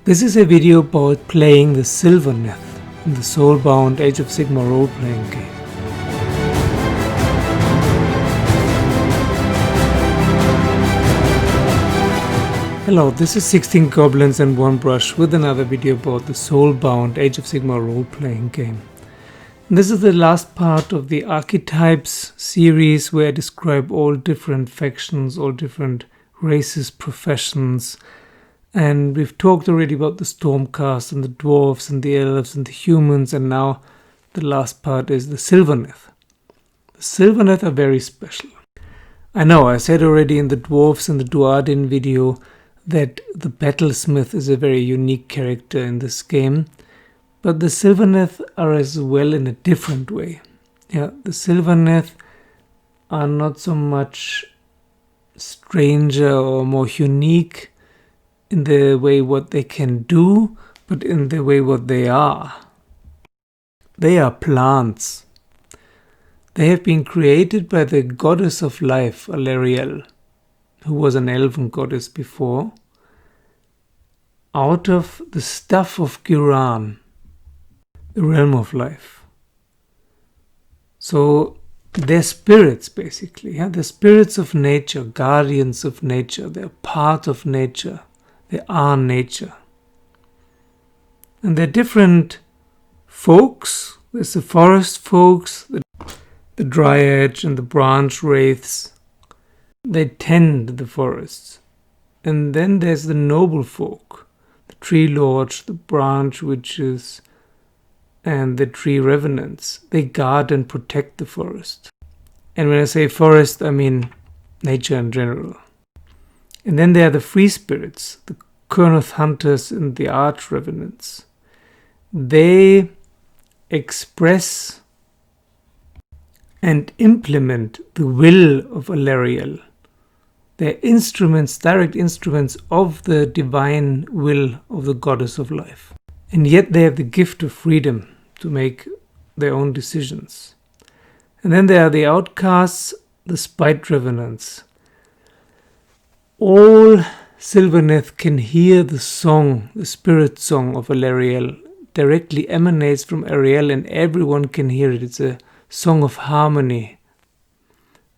This is a video about playing the Sylvaneth in the Soulbound Age of Sigmar role-playing game. Hello, this is 16 Goblins and 1 Brush with another video about the Soulbound Age of Sigmar role-playing game. And this is the last part of the archetypes series where I describe all different factions, all different races, professions. And we've talked already about the Stormcast and the Dwarves and the Elves and the Humans, and now the last part is the Sylvaneth. The Sylvaneth are very special. I know, I said already in the Dwarves and the Duardin video that the Battlesmith is a very unique character in this game, but the Sylvaneth are as well in a different way. Yeah, the Sylvaneth are not so much stranger or more unique in the way what they can do, but in the way what they are. They are plants. They have been created by the goddess of life, Alariel, who was an elven goddess before, out of the stuff of Giran, the realm of life. So they're spirits, basically. Yeah? They're spirits of nature, guardians of nature. They're part of nature. They are nature. And they're different folks. There's the forest folks, the dryad and the branch wraiths. They tend the forests. And then there's the noble folk, the tree lords, the branch witches, and the tree revenants. They guard and protect the forest. And when I say forest, I mean nature in general. And then there are the free spirits, the Kurnoth hunters and the arch revenants. They express and implement the will of Alariel. They're instruments, direct instruments of the divine will of the goddess of life. And yet they have the gift of freedom to make their own decisions. And then there are the outcasts, the spite revenants. All Sylvaneth can hear the song, the spirit song of Alariel, directly emanates from Ariel, and everyone can hear it. It's a song of harmony.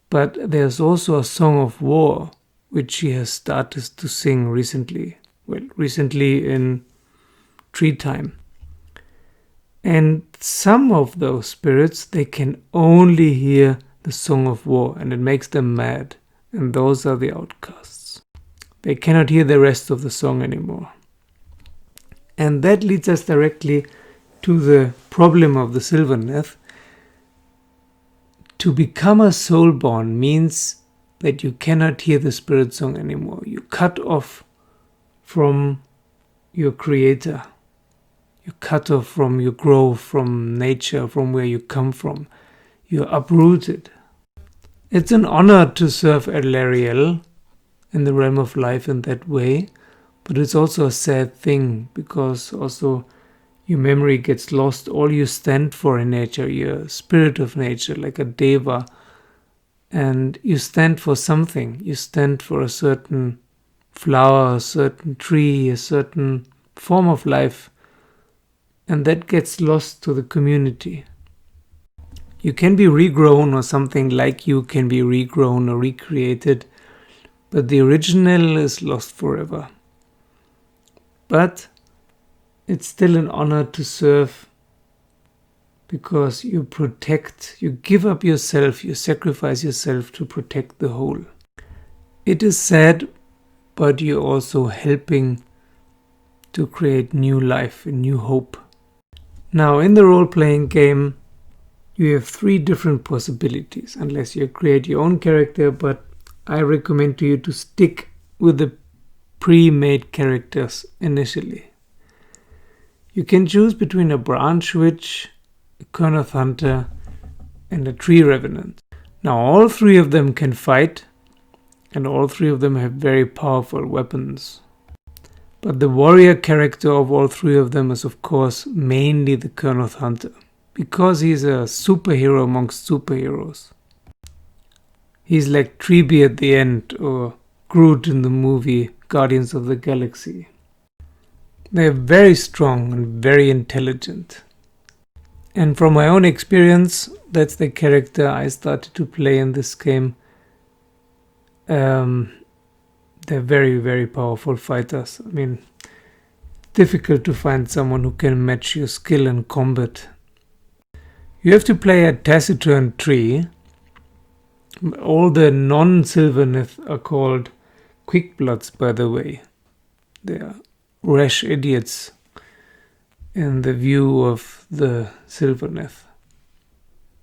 But there's also a song of war, which she has started to sing recently. Well, recently in tree time. And some of those spirits, they can only hear the song of war, and it makes them mad. And those are the outcasts. They cannot hear the rest of the song anymore. And that leads us directly to the problem of the Sylvaneth. To become a soulborn means that you cannot hear the spirit song anymore. You cut off from your creator. You cut off from your growth, from nature, from where you come from. You're uprooted. It's an honor to serve Alariel in the realm of life in that way, but it's also a sad thing because also your memory gets lost. All you stand for in nature, your spirit of nature, like a deva, and you stand for something. You stand for a certain flower, a certain tree, a certain form of life, and that gets lost to the community. You can be regrown, or something like you can be regrown or recreated, but the original is lost forever. But it's still an honor to serve because you protect, you give up yourself, you sacrifice yourself to protect the whole. It is sad, but you're also helping to create new life and new hope. Now, in the role-playing game, you have 3 different possibilities, unless you create your own character, but I recommend to you to stick with the pre-made characters initially. You can choose between a branch witch, a Kurnoth hunter, and a tree revenant. Now all 3 of them can fight, and all 3 of them have very powerful weapons. But the warrior character of all 3 of them is of course mainly the Kurnoth hunter, because he's a superhero amongst superheroes. He's like Treeby at the end, or Groot in the movie Guardians of the Galaxy. They're very strong and very intelligent. And from my own experience, that's the character I started to play in this game. They're very, very powerful fighters. I mean, difficult to find someone who can match your skill in combat. You have to play a taciturn tree. All the non-Sylvaneth are called quickbloods, by the way. They are rash idiots in the view of the Sylvaneth.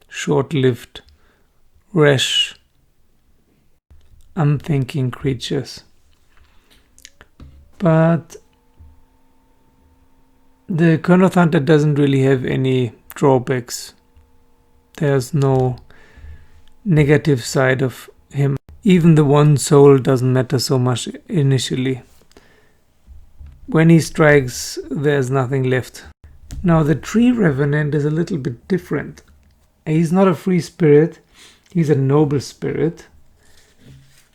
Short-lived, rash, unthinking creatures. But the Kurnoth Hunter doesn't really have any drawbacks. There's no negative side of him. Even the one soul doesn't matter so much initially. When he strikes, there's nothing left. Now the Tree Revenant is a little bit different. He's not a free spirit, he's a noble spirit.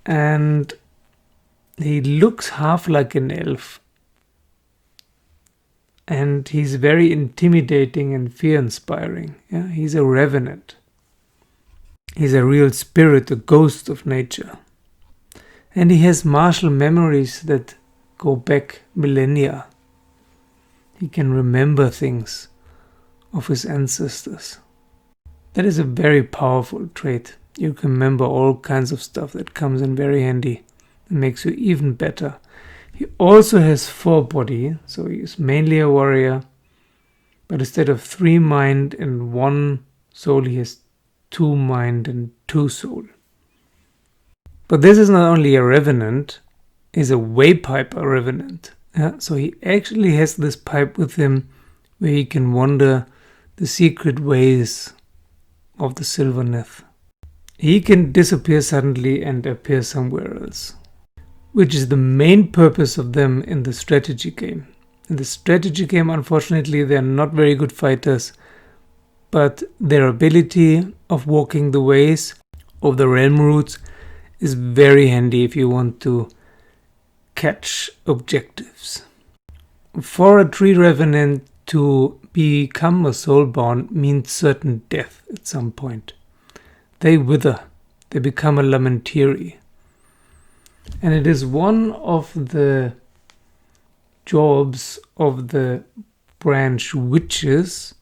And he looks half like an elf. And he's very intimidating and fear-inspiring. Yeah? He's a revenant. He's a real spirit, a ghost of nature. And he has martial memories that go back millennia. He can remember things of his ancestors. That is a very powerful trait. You can remember all kinds of stuff that comes in very handy and makes you even better. He also has 4 body, so he's mainly a warrior. But instead of 3 mind and 1 soul, he has 2 mind and 2 soul. But this is not only a revenant, he's a waypiper revenant. Yeah? So he actually has this pipe with him where he can wander the secret ways of the Sylvaneth. He can disappear suddenly and appear somewhere else, which is the main purpose of them in the strategy game. In the strategy game, unfortunately, they're not very good fighters, but their ability of walking the ways of the realm routes is very handy if you want to catch objectives. For a Tree Revenant to become a Soulbound means certain death at some point. They wither, they become a Lamentiri. And it is one of the jobs of the branch witches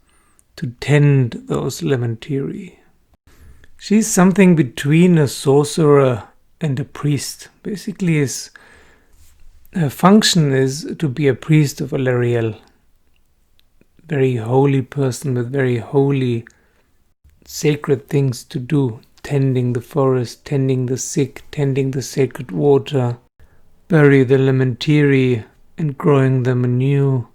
to tend those Lamentiri. She's something between a sorcerer and a priest. Basically, her function is to be a priest of Alarielle. Very holy person with very holy, sacred things to do. Tending the forest, tending the sick, tending the sacred water. Bury the Lamentiri and growing them anew.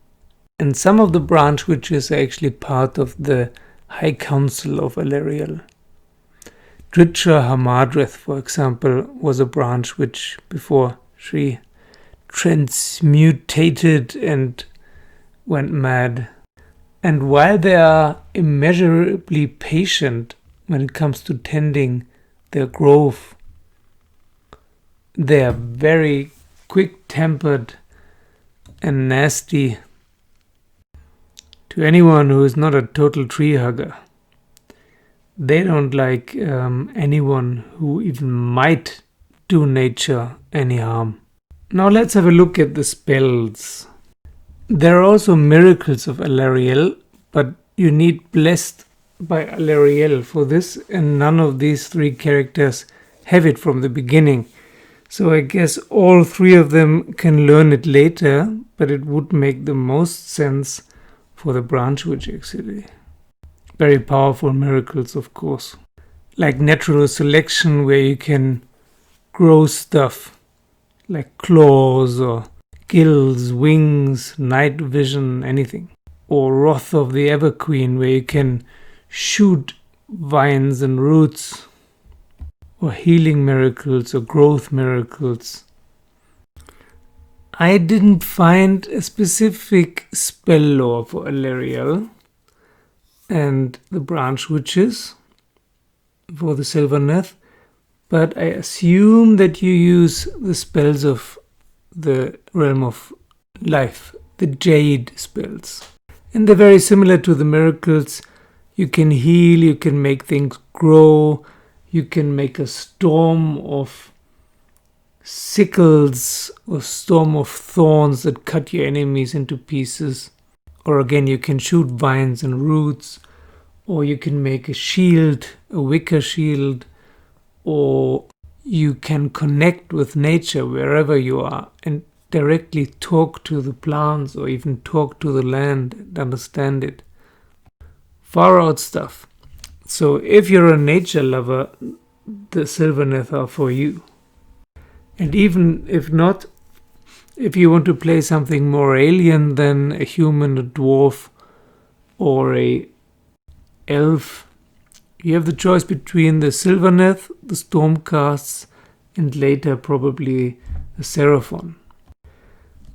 And some of the branch witches are actually part of the High Council of Alarielle. Dritcha Hamadreth, for example, was a branch witch before she transmutated and went mad. And while they are immeasurably patient when it comes to tending their growth, they are very quick-tempered and nasty to anyone who is not a total tree hugger. They don't like anyone who even might do nature any harm. Now let's have a look at the spells. There are also miracles of Alarielle, but you need blessed by Alarielle for this, and none of these 3 characters have it from the beginning. So I guess all 3 of them can learn it later, but it would make the most sense for the branch witch actually. Very powerful miracles, of course. Like natural selection, where you can grow stuff like claws or gills, wings, night vision, anything. Or Wrath of the Everqueen, where you can shoot vines and roots. Or healing miracles or growth miracles. I didn't find a specific spell lore for Alarielle and the branch witches for the Sylvaneth, but I assume that you use the spells of the realm of life, the Jade spells. And they're very similar to the miracles. You can heal, you can make things grow, you can make a storm of sickles or storm of thorns that cut your enemies into pieces. Or again, you can shoot vines and roots, or you can make a shield, a wicker shield, or you can connect with nature wherever you are and directly talk to the plants or even talk to the land and understand it. Far out stuff. So if you're a nature lover, the Sylvaneth are for you. And even if not, if you want to play something more alien than a human, a dwarf, or a elf, you have the choice between the Sylvaneth, the Stormcasts, and later probably the Seraphon.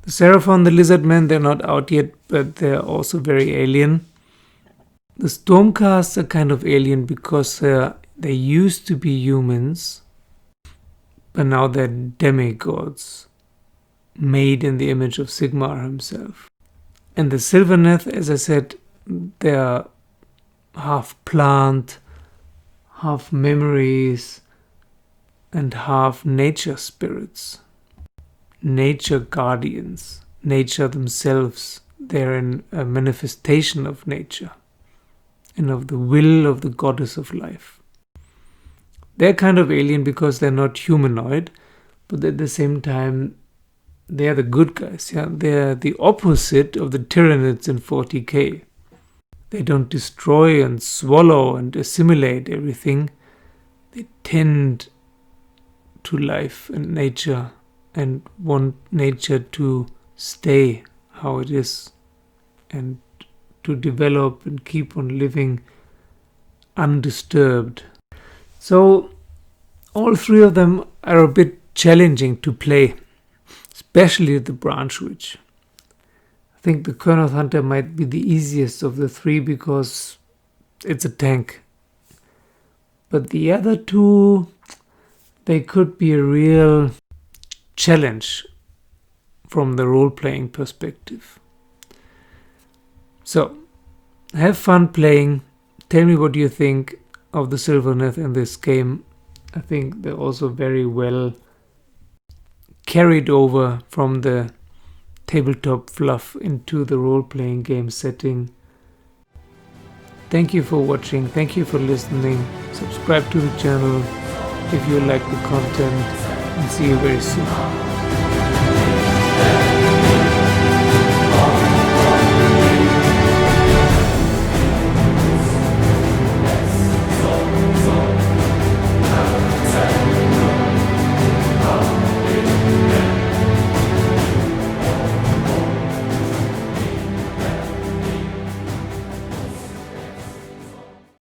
The Seraphon, the Lizardmen, they're not out yet, but they're also very alien. The Stormcasts are kind of alien because they used to be humans, but now they're demigods, made in the image of Sigmar himself. And the Sylvaneth, as I said, they're half plant, half memories, and half nature spirits. Nature guardians, nature themselves. They're a manifestation of nature and of the will of the goddess of life. They're kind of alien because they're not humanoid, but at the same time, they're the good guys. Yeah, they're the opposite of the Tyranids in 40k. They don't destroy and swallow and assimilate everything. They tend to life and nature and want nature to stay how it is and to develop and keep on living undisturbed. So all three of them are a bit challenging to play, especially the Branch Witch. I think the Kurnoth Hunter might be the easiest of the three because it's a tank. But the other two, they could be a real challenge from the role-playing perspective. So, have fun playing. Tell me what you think of the Sylvaneth in this game. I think they're also very well carried over from the tabletop fluff into the role-playing game setting. Thank you for watching. Thank you for listening. Subscribe to the channel if you like the content, and see you very soon.